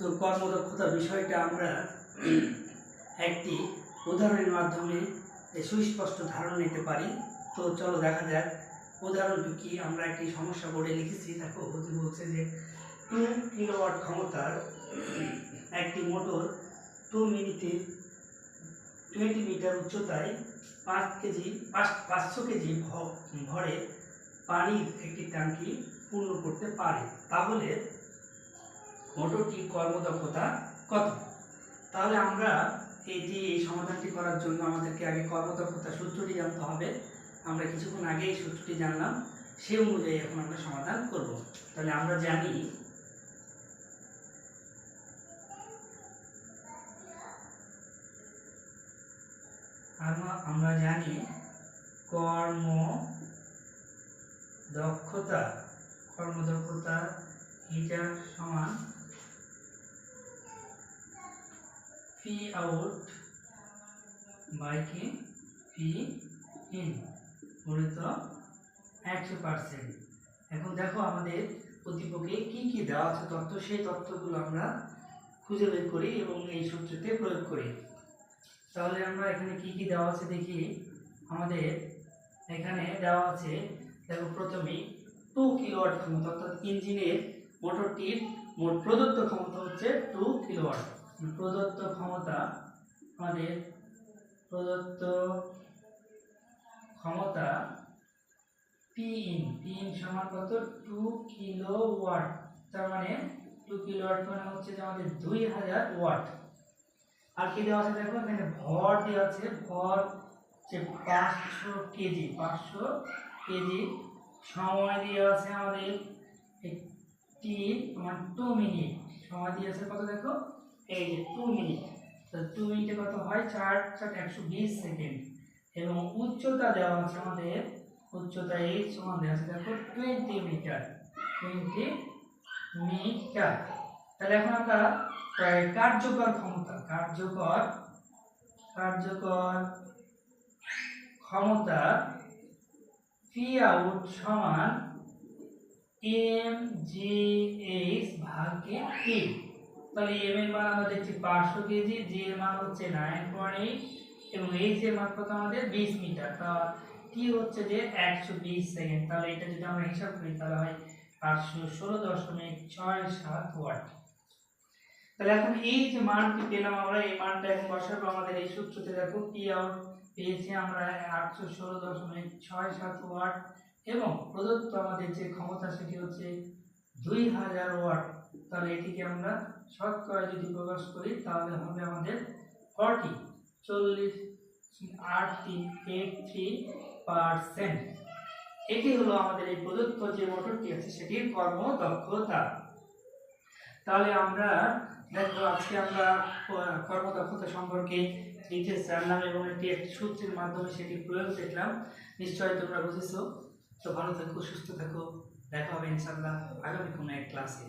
তো কর্মদক্ষতা বিষয়টা আমরা একটি উদাহরণের মাধ্যমে সুস্পষ্ট ধারণা নিতে পারি। তো চলো দেখা যাক উদাহরণটি কি। আমরা একটি সমস্যা বোর্ডে লিখেছি। দেখো বলছে যে 2 কিলোওয়াট ক্ষমতার একটি মোটর 2 মিনিটে 20 মিটার উচ্চতায় 500 কেজি ভরে পানির একটি ট্যাঙ্কি পূর্ণ করতে পারে, তাহলে মোটরটির কর্মদক্ষতা কত? তাহলে আমরা এই সমাধানটি করার জন্য আমাদেরকে আগে কর্মদক্ষতা সূত্রটি জানতে হবে। আমরা কিছুক্ষণ আগে এই সূত্রটি জানলাম, সেই অনুযায়ী এখন আমরা সমাধান করব। তাহলে আমরা জানি কর্মদক্ষতা এটা সমান পি আউট বাই কি পি ইন গুণিত 100%। এখন দেখো আমাদের প্রতিপক্ষে কি কি দেওয়া আছে তথ্য, সেই তথ্যগুলো আমরা খুঁজে বের করি এবং এই সূত্রতে প্রয়োগ করি। তাহলে আমরা এখানে কি কি দেওয়া আছে দেখি। আমাদের এখানে দেওয়া আছে, দেখো প্রথমে 2 কিলোওয়াট ক্ষমতা, অর্থাৎ ইঞ্জিনের মোটরটির মোট প্রদত্ত ক্ষমতা হচ্ছে 2 কিলোওয়াট। প্রদত্ত ক্ষমতা আমাদের পি ইন সমান কত? 2 কিলোওয়াট। তার মানে 2 কিলোওয়াট মানে হচ্ছে যে আমাদের 2000 ওয়াট। আর কি দেওয়া আছে দেখো, এখানে ভর দেওয়া আছে, ভর যে 500 কেজি, 500 কেজি। সময় দেওয়া আছে আমাদের একটি 2 মিনিট। সময় দিয়েছে কত দেখো, এই যে 2 মিনিট। তো 2 মিনিটে কত হয়? 4 4 120 সেকেন্ড। এবং উচ্চতা দেওয়া আছে আমাদের, উচ্চতা এই সমান দেওয়া আছে দেখো 20 মিটার, 20 মিটার। তাহলে এখন আমরা কার্যকর ক্ষমতা পি আউট সমান mgh ভাগে টি। তাহলে m এর মান আমরা দেখছি 500 কেজি, g এর মান হচ্ছে 9.8 এবং h এর মান কত আমাদের 20 মিটার। তা t হচ্ছে যে 120 সেকেন্ড। তাহলে এটা যদি আমরা হিসাব করি তাহলে হয় 816.67 ওয়াট। তাহলে এখন এই যে মানটি পেলাম আমরা, এই মানটা এখন বসাবো আমাদের এই সূত্রতে। দেখো পি আউট পেয়েছি আমরা 816.67 ওয়াট এবং প্রদত্ত আমাদের যে ক্ষমতা সেটি হচ্ছে 2000 ওয়াট। তাহলে এটিকে আমরা শতকরা যদি প্রকাশ করি তাহলে হবে আমাদের 83%। এটি হলো আমাদের এই প্রদত্ত যে মোটরটি আছে সেটির কর্মদক্ষতা। তাহলে আমরা দেখো আজকে আমরা কর্মদক্ষতা সম্পর্কে ডিটেইলস জানলাম এবং একটি সূত্রের মাধ্যমে সেটি প্রয়োগ দেখলাম। নিশ্চয়ই তোমরা বুঝেছো। তো ভালো থাকো, সুস্থ থাকো, দেখা হবে ইনশাআল্লাহ আগামী কোনো এক ক্লাসে।